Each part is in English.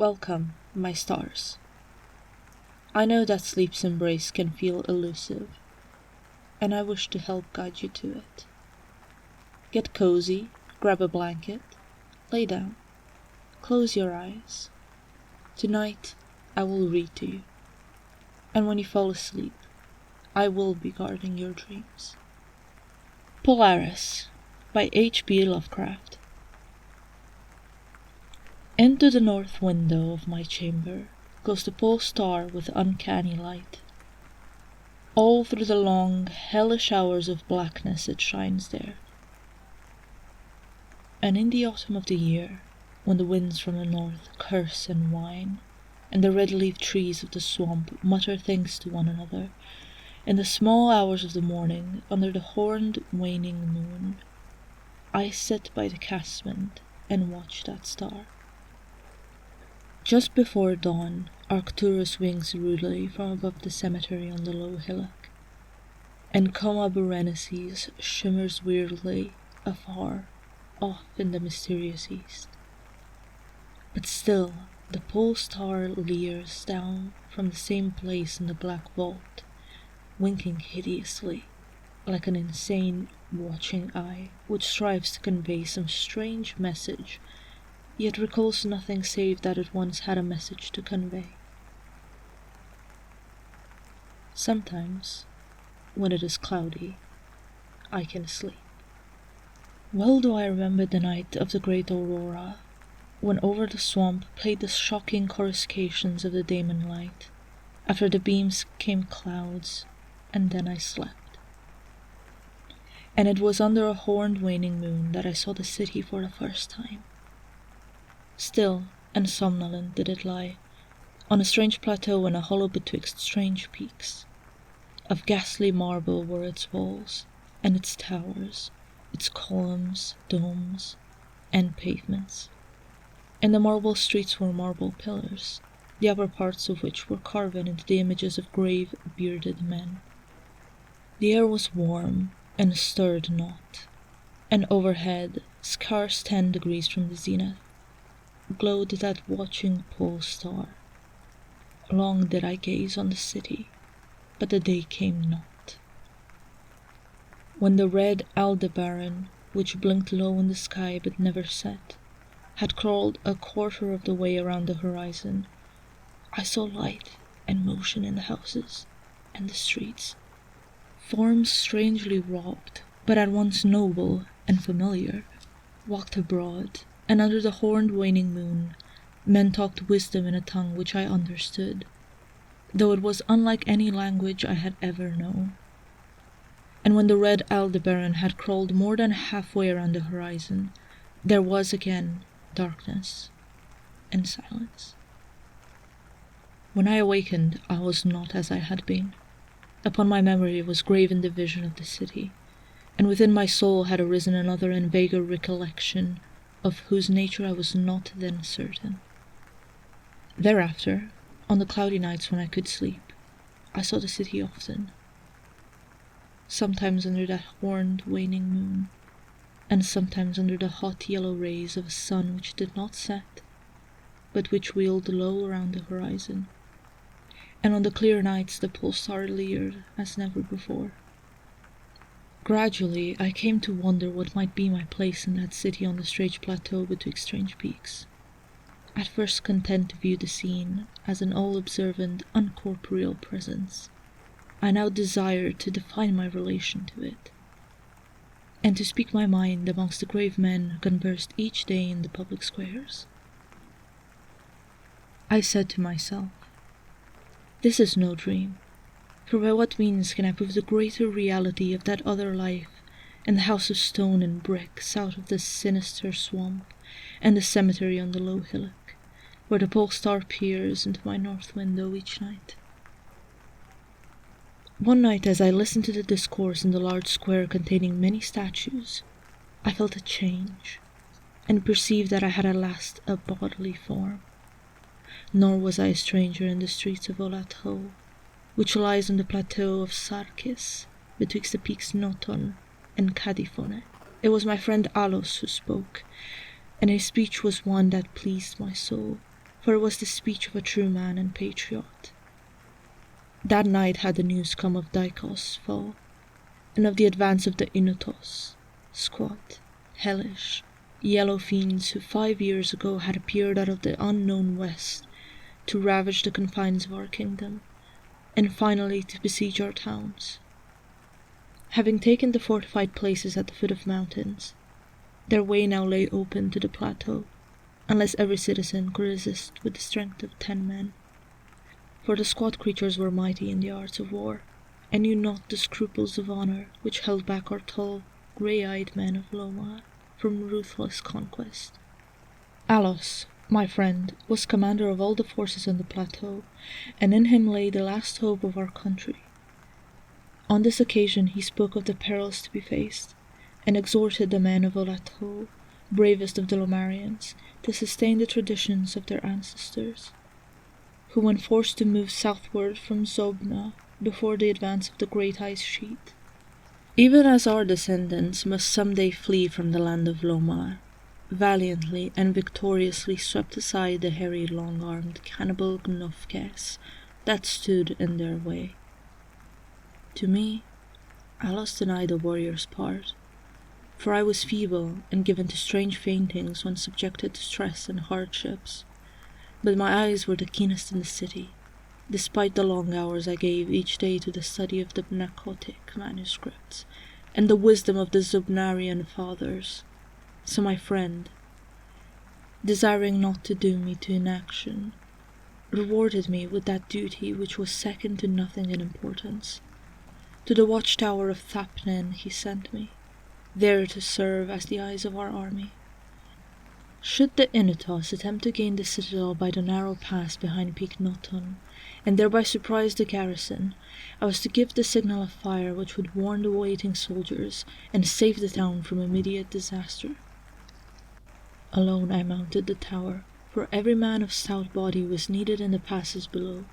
Welcome, my stars. I know that sleep's embrace can feel elusive, and I wish to help guide you to it. Get cozy, grab a blanket, lay down, close your eyes. Tonight, I will read to you, and when you fall asleep, I will be guarding your dreams. Polaris by HP Lovecraft. Into the north window of my chamber goes the pole star with uncanny light. All through the long, hellish hours of blackness it shines there. And in the autumn of the year, when the winds from the north curse and whine, and the red-leaved trees of the swamp mutter things to one another, in the small hours of the morning, under the horned waning moon, I sit by the casement and watch that star. Just before dawn, Arcturus wings rudely from above the cemetery on the low hillock, and Coma Berenices shimmers weirdly afar off in the mysterious east. But still, the pole star leers down from the same place in the black vault, winking hideously, like an insane watching eye which strives to convey some strange message, yet recalls nothing save that it once had a message to convey. Sometimes, when it is cloudy, I can sleep. Well do I remember the night of the great aurora, when over the swamp played the shocking coruscations of the daemon light. After the beams came clouds, and then I slept. And it was under a horned waning moon that I saw the city for the first time. Still and somnolent did it lie, on a strange plateau in a hollow betwixt strange peaks. Of ghastly marble were its walls, and its towers, its columns, domes, and pavements. And the marble streets were marble pillars, the upper parts of which were carven into the images of grave, bearded men. The air was warm and stirred not, and overhead, scarce 10 degrees from the zenith, glowed that watching pole star. Long did I gaze on the city, but the day came not. When the red Aldebaran, which blinked low in the sky but never set, had crawled a quarter of the way around the horizon, I saw light and motion in the houses and the streets. Forms strangely wrought, but at once noble and familiar, walked abroad, and under the horned waning moon, men talked wisdom in a tongue which I understood, though it was unlike any language I had ever known. And when the red Aldebaran had crawled more than halfway around the horizon, there was again darkness and silence. When I awakened, I was not as I had been. Upon my memory was graven the vision of the city, and within my soul had arisen another and vaguer recollection, of whose nature I was not then certain. Thereafter, on the cloudy nights when I could sleep, I saw the city often, sometimes under that horned waning moon, and sometimes under the hot yellow rays of a sun which did not set, but which wheeled low around the horizon. And on the clear nights the pole star leered as never before. Gradually I came to wonder what might be my place in that city on the strange plateau betwixt strange peaks. At first content to view the scene as an all-observant, uncorporeal presence, I now desired to define my relation to it, and to speak my mind amongst the grave men who conversed each day in the public squares. I said to myself, this is no dream, for by what means can I prove the greater reality of that other life in the house of stone and brick south of the sinister swamp and the cemetery on the low hillock, where the pole star peers into my north window each night? One night, as I listened to the discourse in the large square containing many statues, I felt a change, and perceived that I had at last a bodily form. Nor was I a stranger in the streets of Olatho, which lies on the plateau of Sarkis, betwixt the peaks Noton and Kadifone. It was my friend Alos who spoke, and his speech was one that pleased my soul, for it was the speech of a true man and patriot. That night had the news come of Dykos' fall, and of the advance of the Inutos, squat, hellish, yellow fiends who 5 years ago had appeared out of the unknown west to ravage the confines of our kingdom, and finally to besiege our towns. Having taken the fortified places at the foot of mountains, their way now lay open to the plateau, unless every citizen could resist with the strength of 10 men. For the squat creatures were mighty in the arts of war, and knew not the scruples of honor which held back our tall, grey-eyed men of Loma from ruthless conquest. Alos, my friend, was commander of all the forces on the plateau, and in him lay the last hope of our country. On this occasion he spoke of the perils to be faced, and exhorted the men of Olato, bravest of the Lomarians, to sustain the traditions of their ancestors, who when forced to move southward from Zobna before the advance of the great ice sheet, even as our descendants must some day flee from the land of Lomar, valiantly and victoriously swept aside the hairy long-armed cannibal Gnofkes that stood in their way. To me, Alos denied the warrior's part, for I was feeble and given to strange faintings when subjected to stress and hardships, but my eyes were the keenest in the city, despite the long hours I gave each day to the study of the Pnakotic manuscripts and the wisdom of the Zubnarian fathers. So my friend, desiring not to doom me to inaction, rewarded me with that duty which was second to nothing in importance. To the watchtower of Thapnen he sent me, there to serve as the eyes of our army. Should the Inutos attempt to gain the citadel by the narrow pass behind Peak Noton, and thereby surprise the garrison, I was to give the signal of fire which would warn the waiting soldiers and save the town from immediate disaster. Alone I mounted the tower, for every man of stout body was needed in the passes below.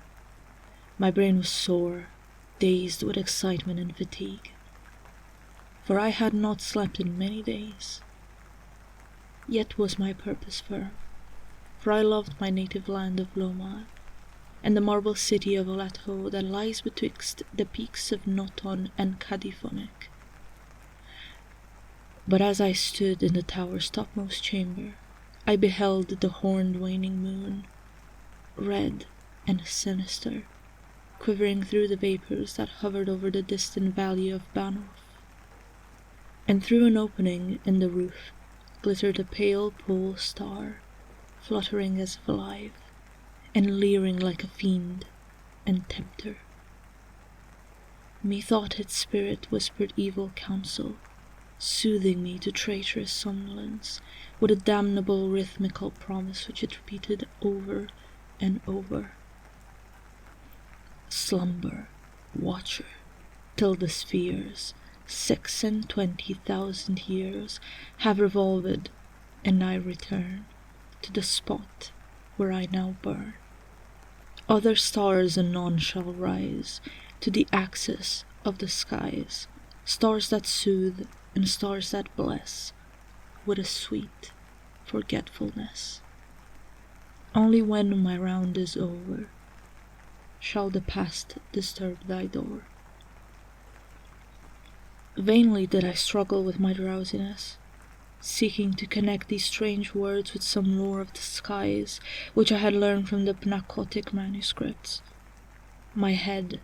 My brain was sore, dazed with excitement and fatigue, for I had not slept in many days. Yet was my purpose firm, for I loved my native land of Loma, and the marble city of Olato that lies betwixt the peaks of Noton and Cadiphonic. But as I stood in the tower's topmost chamber, I beheld the horned waning moon, red and sinister, quivering through the vapors that hovered over the distant valley of Banov. And through an opening in the roof glittered a pale pole star, fluttering as if alive, and leering like a fiend and tempter. Methought its spirit whispered evil counsel, soothing me to traitorous somnolence with a damnable rhythmical promise which it repeated over and over. Slumber, watcher, till the spheres, 26,000 years, have revolved, and I return to the spot where I now burn. Other stars anon shall rise to the axis of the skies, stars that soothe and stars that bless with a sweet forgetfulness. Only when my round is over shall the past disturb thy door. Vainly did I struggle with my drowsiness, seeking to connect these strange words with some lore of the skies which I had learned from the Pnakotic manuscripts. My head,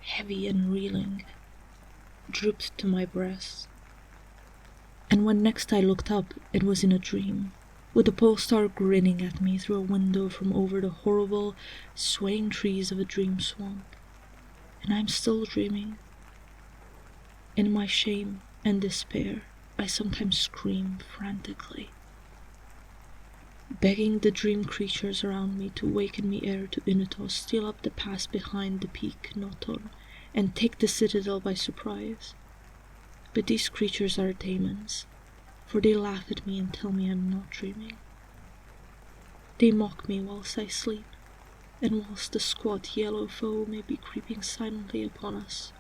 heavy and reeling, drooped to my breast, and when next I looked up it was in a dream, with the pole star grinning at me through a window from over the horrible, swaying trees of a dream swamp. And I am still dreaming. In my shame and despair, I sometimes scream frantically, begging the dream creatures around me to waken me ere to Inutos steal up the pass behind the peak Noton and take the citadel by surprise. But these creatures are demons, for they laugh at me and tell me I am not dreaming. They mock me whilst I sleep, and whilst the squat yellow foe may be creeping silently upon us.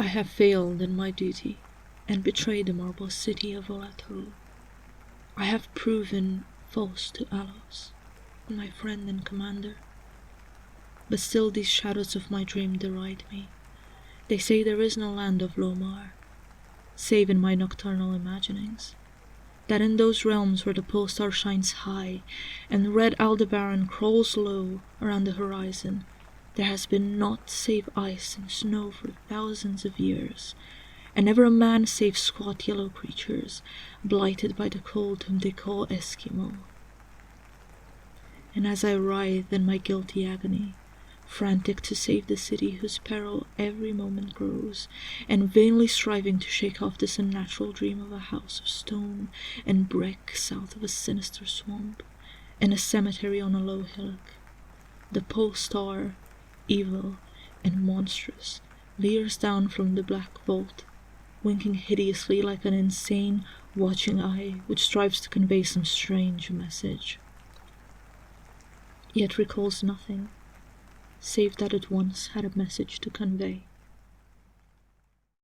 I have failed in my duty, and betrayed the marble city of Olato. I have proven false to Alos, my friend and commander. But still these shadows of my dream deride me. They say there is no land of Lomar, save in my nocturnal imaginings, that in those realms where the pole star shines high and red Aldebaran crawls low around the horizon, there has been naught save ice and snow for thousands of years, and never a man save squat yellow creatures, blighted by the cold whom they call Eskimo. And as I writhe in my guilty agony, frantic to save the city whose peril every moment grows, and vainly striving to shake off this unnatural dream of a house of stone and brick south of a sinister swamp, and a cemetery on a low hillock, the pole star, evil and monstrous, leers down from the black vault, winking hideously like an insane, watching eye which strives to convey some strange message, yet recalls nothing, save that it once had a message to convey.